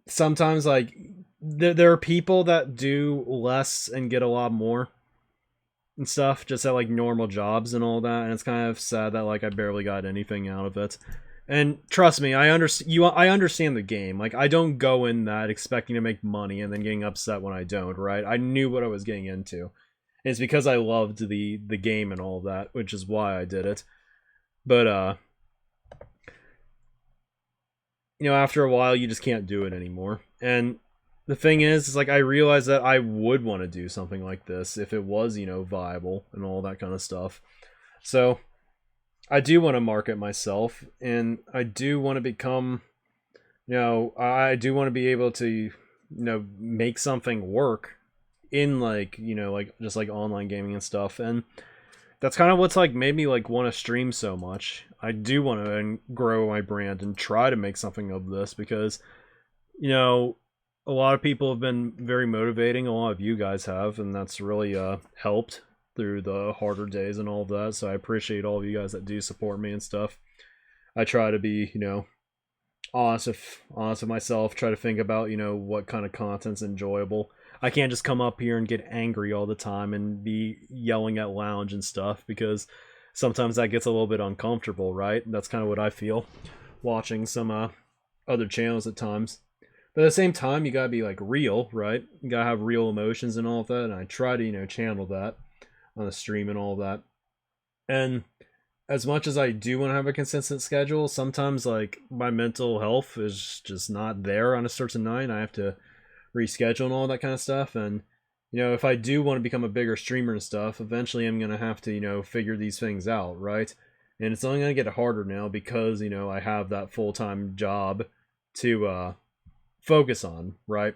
sometimes, like, there are people that do less and get a lot more and stuff, just at, like, normal jobs and all that, and it's kind of sad that, like, I barely got anything out of it. And trust me, I understand the game. Like, I don't go in that expecting to make money and then getting upset when I don't, right? I knew what I was getting into. And it's because I loved the game and all of that, which is why I did it. But, you know, after a while, you just can't do it anymore. And the thing is like, I realized that I would want to do something like this if it was, you know, viable and all that kind of stuff. So... I do want to market myself, and I do want to become, you know, I do want to be able to, you know, make something work in, like, you know, like, just, like, online gaming and stuff, and that's kind of what's, like, made me, like, want to stream so much. I do want to grow my brand and try to make something of this, because, you know, a lot of people have been very motivating, a lot of you guys have, and that's really, helped through the harder days and all of that, so I appreciate all of you guys that do support me and stuff. I try to be, you know, honest with myself, try to think about, you know, what kind of content's enjoyable. I can't just come up here and get angry all the time and be yelling at lounge and stuff, because sometimes that gets a little bit uncomfortable, right? That's kind of what I feel watching some other channels at times. But at the same time, you gotta be like real, right? You gotta have real emotions and all of that, and I try to, channel that on the stream and all of that. And as much as I do want to have a consistent schedule, sometimes like my mental health is just not there on a certain night. I have to reschedule and all that kind of stuff. And if I do want to become a bigger streamer and stuff, eventually I'm gonna have to figure these things out, right? And it's only gonna get harder now because I have that full-time job to focus on, right?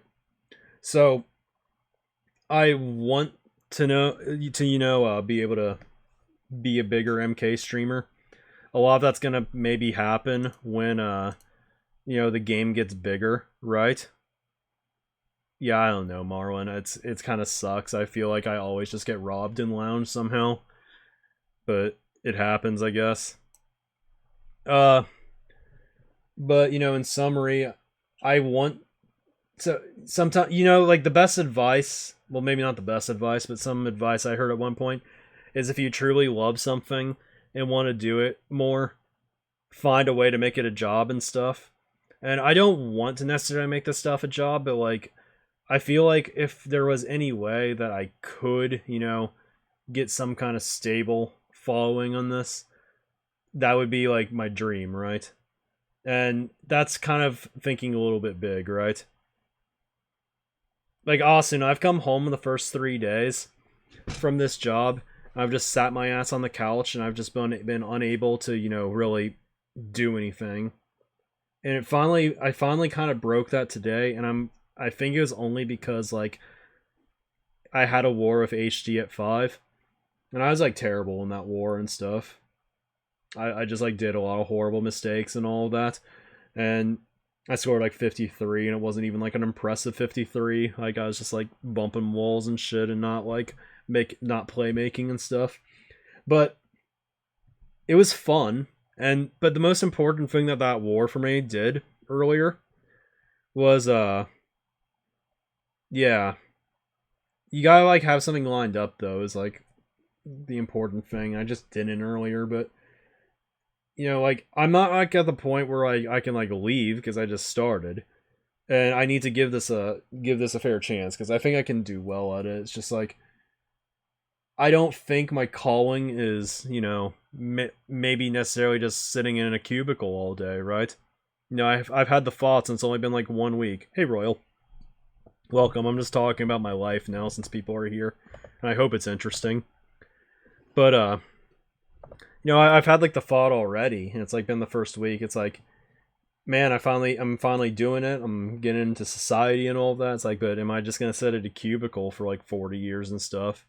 So I want to be able to be a bigger MK streamer. A lot of that's gonna maybe happen when the game gets bigger, right? Yeah, I don't know, Marlon. It's kind of sucks. I feel like I always just get robbed in lounge somehow, but it happens, I guess. But in summary, I want to sometimes like the best advice. Well, maybe not the best advice, but some advice I heard at one point is if you truly love something and want to do it more, find a way to make it a job and stuff. And I don't want to necessarily make this stuff a job, but like I feel like if there was any way that I could, get some kind of stable following on this, that would be like my dream, right? And that's kind of thinking a little bit big, right? Like Austin, I've come home in the first 3 days from this job. I've just sat my ass on the couch and I've just been unable to, really do anything. And I finally kind of broke that today, and I think it was only because like I had a war with HD at 5, and I was like terrible in that war and stuff. I just like did a lot of horrible mistakes and all of that, and I scored like 53, and it wasn't even like an impressive 53. Like I was just like bumping walls and shit, and not like not playmaking and stuff. But it was fun, but the most important thing that war for me did earlier was yeah, you gotta like have something lined up though, is like the important thing. I just didn't earlier, but like I'm not like at the point where I can like leave because I just started, and I need to give this a fair chance because I think I can do well at it. It's just like I don't think my calling is maybe necessarily just sitting in a cubicle all day, right? I've had the thoughts, and it's only been like 1 week. Hey Royal, welcome. I'm just talking about my life now since people are here, and I hope it's interesting. But I've had like the thought already, and it's like been the first week. It's like, man, I'm finally doing it. I'm getting into society and all of that. It's like, but am I just gonna sit at a cubicle for like 40 years and stuff?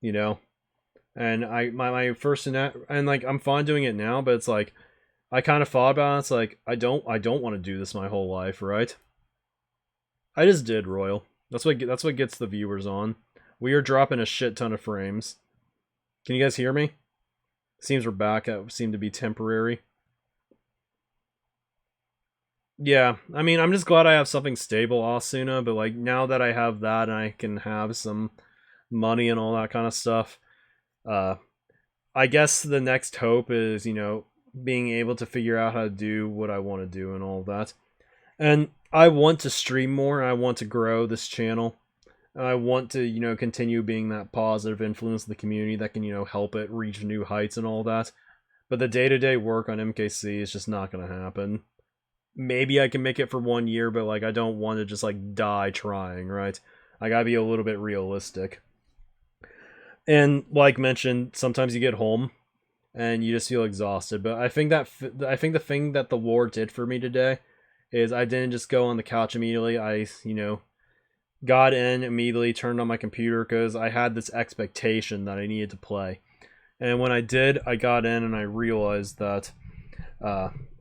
And my first and like I'm fine doing it now, but it's like I kind of thought about it. It's like I don't want to do this my whole life, right? I just did, Royal. That's what gets the viewers on. We are dropping a shit ton of frames. Can you guys hear me? Seems we're back. That seemed to be temporary. Yeah, I mean, I'm just glad I have something stable, Asuna, but like now that I have that and I can have some money and all that kind of stuff, I guess the next hope is, being able to figure out how to do what I want to do and all that. And I want to stream more, and I want to grow this channel. And I want to, continue being that positive influence in the community that can, help it reach new heights and all that. But the day-to-day work on MKC is just not going to happen. Maybe I can make it for 1 year, but like I don't want to just like die trying, right? I gotta be a little bit realistic. And like mentioned, sometimes you get home and you just feel exhausted. But I think the thing that the war did for me today is I didn't just go on the couch immediately. I got in immediately, turned on my computer because I had this expectation that I needed to play. And when I did, I got in and I realized that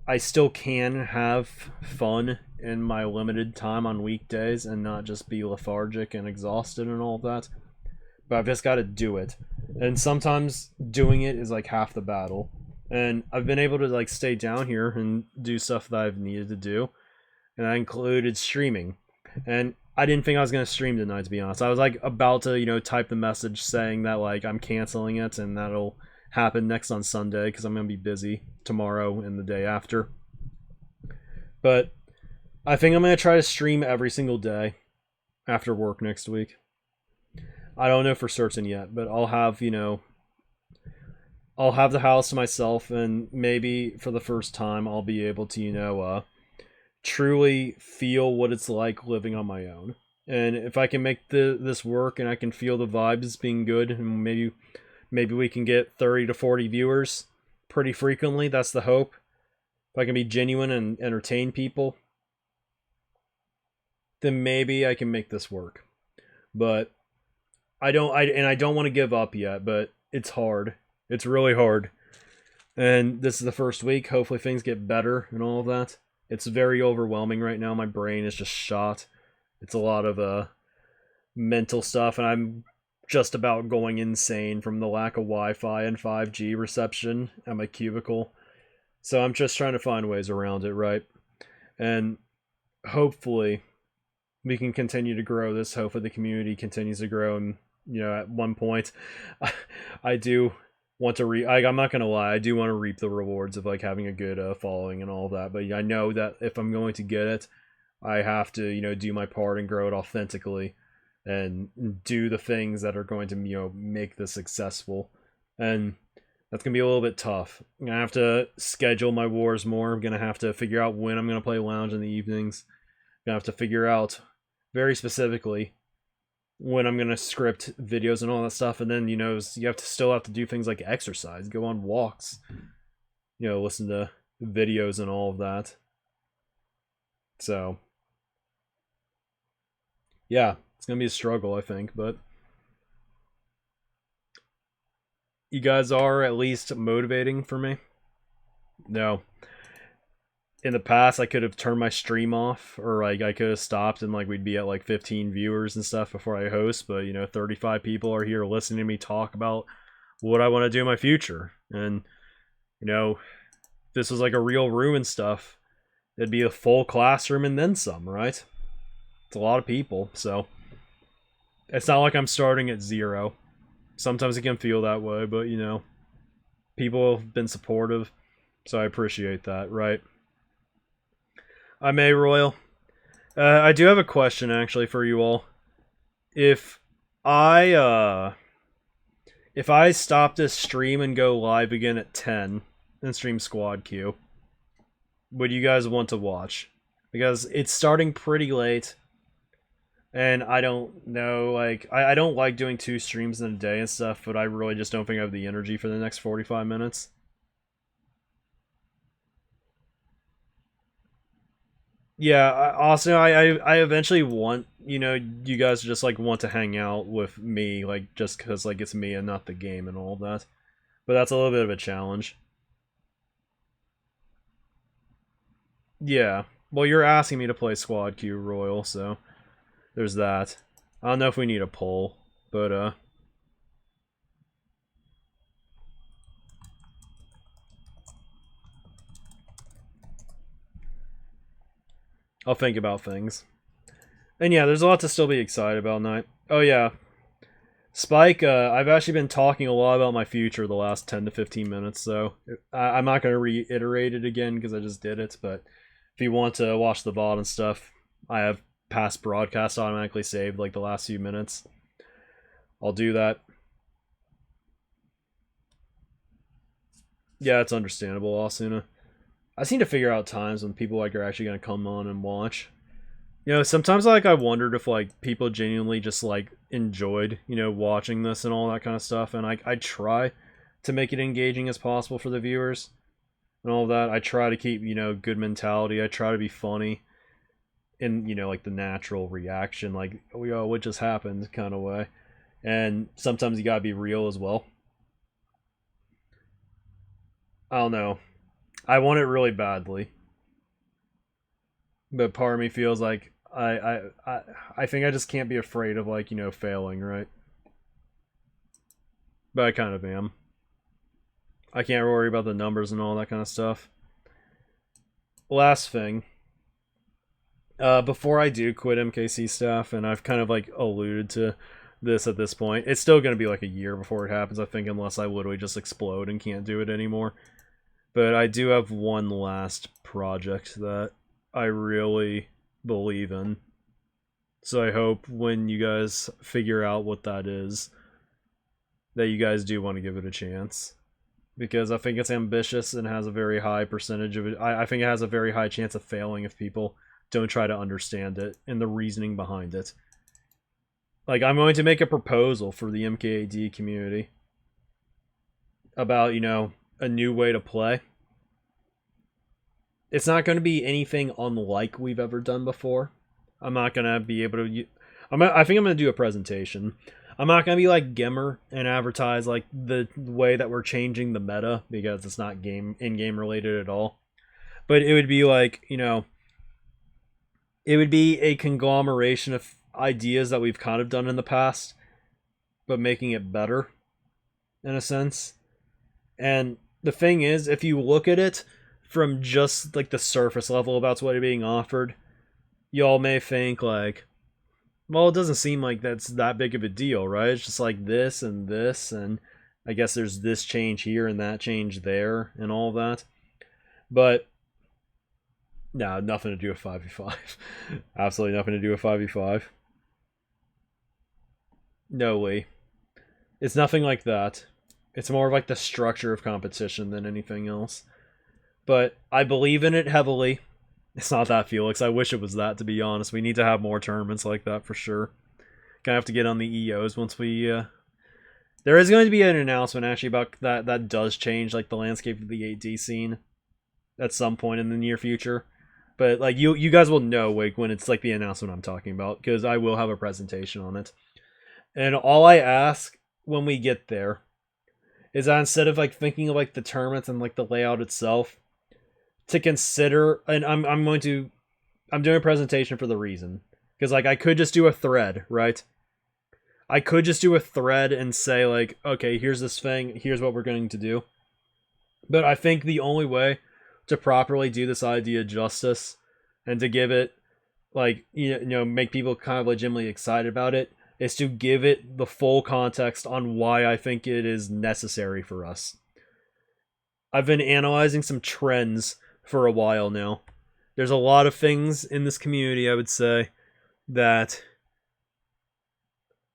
I still can have fun in my limited time on weekdays and not just be lethargic and exhausted and all of that. But I've just got to do it. And sometimes doing it is like half the battle. And I've been able to like stay down here and do stuff that I've needed to do. And that included streaming. And I didn't think I was gonna stream tonight, to be honest. I was like about to, type the message saying that like I'm canceling it and that'll happen next on Sunday because I'm gonna be busy tomorrow and the day after. But I think I'm gonna try to stream every single day after work next week. I don't know for certain yet, but I'll have the house to myself, and maybe for the first time I'll be able to, truly feel what it's like living on my own. And if I can make this work and I can feel the vibes being good, and maybe we can get 30 to 40 viewers pretty frequently, that's the hope. If I can be genuine and entertain people, then maybe I can make this work. But I don't want to give up yet, but it's hard. It's really hard. And this is the first week. Hopefully things get better and all of that. It's very overwhelming right now. My brain is just shot. It's a lot of mental stuff, and I'm just about going insane from the lack of Wi-Fi and 5G reception at my cubicle. So I'm just trying to find ways around it, right? And hopefully we can continue to grow this. Hopefully the community continues to grow, and at one point I do want to I'm not gonna lie, I do want to reap the rewards of like having a good following and all that. But I know that if I'm going to get it, I have to do my part and grow it authentically and do the things that are going to make this successful. And that's gonna be a little bit tough. I'm gonna have to schedule my wars more. I'm gonna have to figure out when I'm gonna play lounge in the evenings. I'm gonna have to figure out very specifically when I'm gonna script videos and all that stuff. And then you still have to do things like exercise, go on walks, listen to videos and all of that. So yeah, it's gonna be a struggle, I think, but you guys are at least motivating for me. No, in the past I could have turned my stream off, or like I could have stopped and like we'd be at like 15 viewers and stuff before I host. But 35 people are here listening to me talk about what I want to do in my future. And this was like a real room and stuff, it'd be a full classroom and then some, right? It's a lot of people, so it's not like I'm starting at zero. Sometimes it can feel that way, but people have been supportive, so I appreciate that, right? I'm A Royal. I do have a question actually for you all. If I stop this stream and go live again at 10 and stream squad queue, would you guys want to watch? Because it's starting pretty late, and I don't know, like I don't like doing 2 streams in a day and stuff, but I really just don't think I have the energy for the next 45 minutes. Yeah, also I eventually want you guys just like want to hang out with me, like just because like it's me and not the game and all of that. But that's a little bit of a challenge. Yeah. Well, you're asking me to play Squad Q Royal, so there's that. I don't know if we need a poll, but I'll think about things. And yeah, there's a lot to still be excited about tonight. Oh yeah, Spike, I've actually been talking a lot about my future the last 10 to 15 minutes, so I'm not going to reiterate it again because I just did it. But if you want to watch the VOD and stuff, I have past broadcasts automatically saved, like the last few minutes. I'll do that. Yeah, it's understandable, Asuna. I just need to figure out times when people like are actually going to come on and watch. Sometimes like I wondered if like people genuinely just like enjoyed, watching this and all that kind of stuff. And I try to make it engaging as possible for the viewers and all that. I try to keep, good mentality. I try to be funny in, like the natural reaction, like, oh, what just happened kind of way. And sometimes you gotta be real as well. I don't know. I want it really badly. But part of me feels like I think I just can't be afraid of like failing, right? But I kind of am. I can't worry about the numbers and all that kind of stuff. Last thing, Before I do quit MKC staff, and I've kind of like alluded to this at this point, it's still going to be like a year before it happens, I think, unless I literally just explode and can't do it anymore. But I do have one last project that I really believe in. So I hope when you guys figure out what that is, that you guys do want to give it a chance. Because I think it's ambitious and has a very high percentage of it. I think it has a very high chance of failing if people don't try to understand it and the reasoning behind it. Like, I'm going to make a proposal for the MKAD community about, you know, a new way to play. It's not going to be anything unlike we've ever done before. I'm not going to be able to... I think I'm going to do a presentation. I'm not going to be like Gimmer and advertise like the way that we're changing the meta, because it's not in-game related at all. But it would be like, you know, it would be a conglomeration of ideas that we've kind of done in the past, but making it better, in a sense. And the thing is, if you look at it from just like the surface level about what's being offered, y'all may think like, well, it doesn't seem like that's that big of a deal, right? It's just like this, and I guess there's this change here and that change there, and all that. But no, nothing to do with 5v5. Absolutely nothing to do with 5v5. No, Lee. It's nothing like that. It's more of like the structure of competition than anything else. But I believe in it heavily. It's not that, Felix. I wish it was that, to be honest. We need to have more tournaments like that for sure. Gonna have to get on the EOs once we... There is going to be an announcement, actually, about that does change like the landscape of the 8D scene at some point in the near future. But like you guys will know like when it's like the announcement I'm talking about, because I will have a presentation on it. And all I ask when we get there is that instead of like thinking of like the tournaments and like the layout itself, to consider, and I'm doing a presentation for the reason, because like I could just do a thread, right? I could just do a thread and say like, okay, here's this thing, here's what we're going to do. But I think the only way to properly do this idea justice and to give it like, you know, make people kind of legitimately excited about it, is to give it the full context on why I think it is necessary for us. I've been analyzing some trends for a while now. There's a lot of things in this community, I would say, that,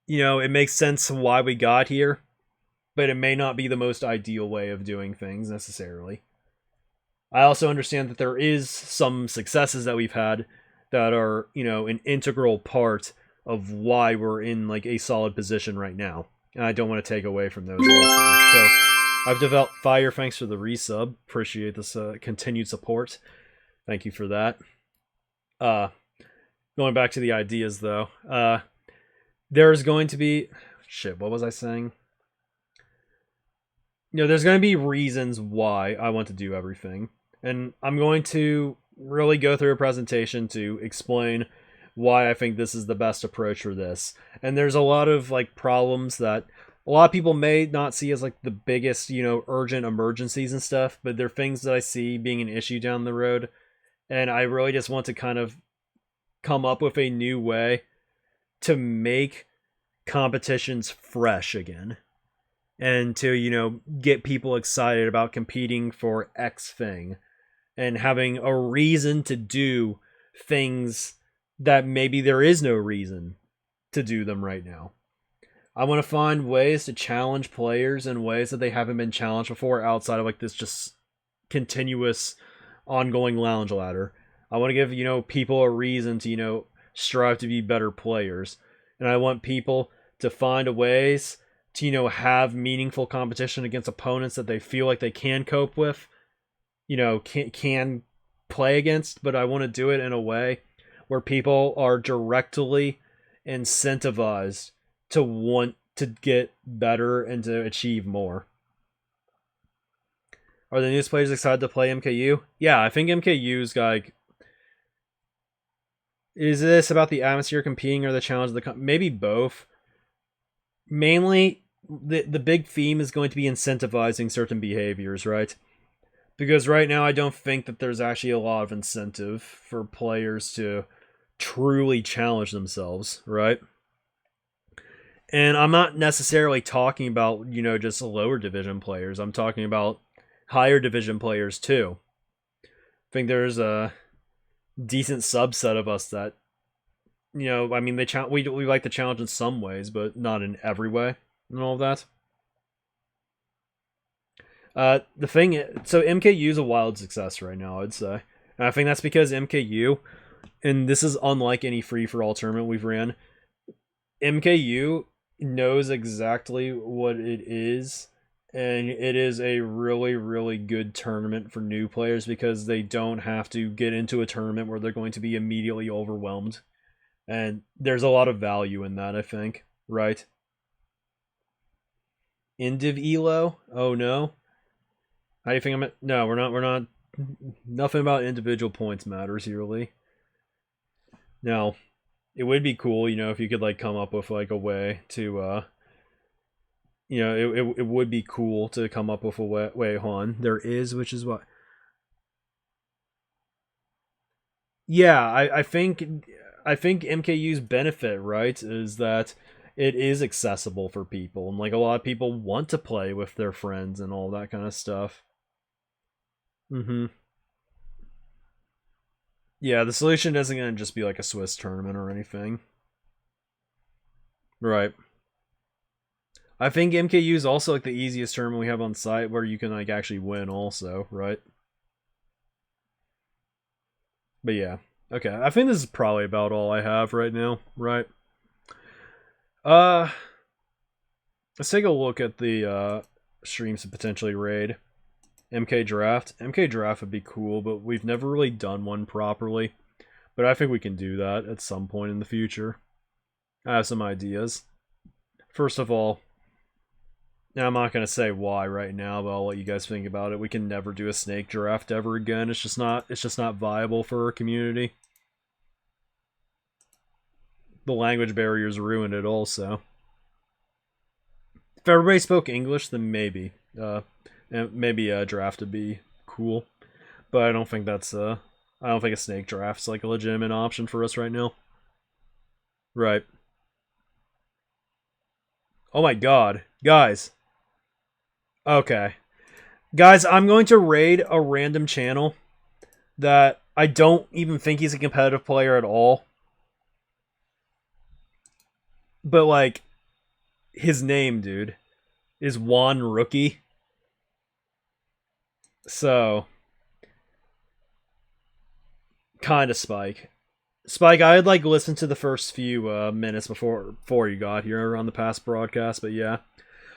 you know, it makes sense why we got here, but it may not be the most ideal way of doing things necessarily. I also understand that there is some successes that we've had that are, you know, an integral part of why we're in like a solid position right now. And I don't want to take away from those also. So I've developed Fire, thanks for the resub. Appreciate this continued support. Thank you for that. Going back to the ideas though. There's going to be... Shit, what was I saying? You know, there's going to be reasons why I want to do everything. And I'm going to really go through a presentation to explain why I think this is the best approach for this. And there's a lot of like problems that a lot of people may not see as like the biggest, you know, urgent emergencies and stuff, but they're things that I see being an issue down the road. And I really just want to kind of come up with a new way to make competitions fresh again. And to, you know, get people excited about competing for X thing. And having a reason to do things that maybe there is no reason to do them right now. I want to find ways to challenge players in ways that they haven't been challenged before outside of like this just continuous ongoing lounge ladder. I want to give, you know, people a reason to, you know, strive to be better players. And I want people to find ways to, you know, have meaningful competition against opponents that they feel like they can cope with, you know, can play against, but I want to do it in a way where people are directly incentivized to want to get better and to achieve more. Are the newest players excited to play MKU? Yeah, I think MKU's got like... Is this about the atmosphere competing or the challenge of the... Maybe both. Mainly, the big theme is going to be incentivizing certain behaviors, right? Because right now I don't think that there's actually a lot of incentive for players to truly challenge themselves, right? And I'm not necessarily talking about, just lower division players. I'm talking about higher division players too. I think there's a decent subset of us that, I mean, we like the challenge in some ways, but not in every way and all of that. The thing is, so MKU is a wild success right now, I'd say. And I think that's because MKU, and this is unlike any free-for-all tournament we've ran, MKU knows exactly what it is, and it is a really, really good tournament for new players because they don't have to get into a tournament where they're going to be immediately overwhelmed. And there's a lot of value in that, I think, right? Indiv Elo? Oh no. How do you think No, we're not. Nothing about individual points matters here, Lee. Now, it would be cool, if you could like come up with like a way to, it would be cool to come up with a way. Han, there is, which is what. Yeah, I think MKU's benefit, right, is that it is accessible for people, and like a lot of people want to play with their friends and all that kind of stuff. Mm-hmm. Yeah, the solution isn't going to just be like a Swiss tournament or anything. Right. I think MKU is also like the easiest tournament we have on site where you can like actually win also, right? But yeah. Okay, I think this is probably about all I have right now, right? Uh let's take a look at the streams to potentially raid. MK Draft. MK Draft would be cool, but we've never really done one properly. But I think we can do that at some point in the future. I have some ideas. First of all, now I'm not gonna say why right now, but I'll let you guys think about it. We can never do a snake draft ever again. It's just not viable for our community. The language barriers ruined it also. If everybody spoke English, then maybe. Maybe a draft would be cool. But I don't think I don't think a snake draft's like a legitimate option for us right now. Right. Oh my god. Guys. Okay. Guys, I'm going to raid a random channel that I don't even think he's a competitive player at all. But like, his name, dude, is Juan Rookie. So, kind of Spike. Spike, I had like listened to the first few minutes before you got here on the past broadcast, but yeah.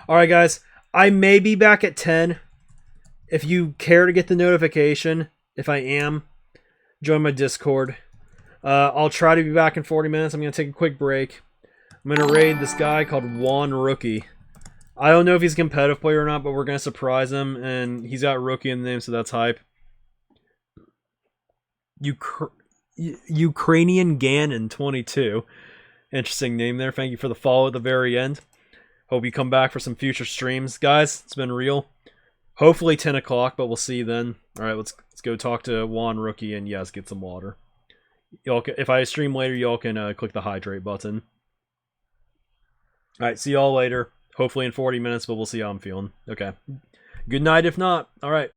All right, guys, I may be back at 10. If you care to get the notification, if I am, join my Discord. I'll try to be back in 40 minutes. I'm gonna take a quick break. I'm gonna raid this guy called Juan Rookie. I don't know if he's a competitive player or not, but we're gonna surprise him, and he's got Rookie in the name, so that's hype. Ukrainian Ganon 22. Interesting name there. Thank you for the follow at the very end. Hope you come back for some future streams, guys. It's been real. Hopefully 10 o'clock, but we'll see you then. All right, let's go talk to Juan Rookie and yes, get some water. Y'all, if I stream later, y'all can click the hydrate button. All right, see y'all later. Hopefully in 40 minutes, but we'll see how I'm feeling. Okay. Good night if not. All right.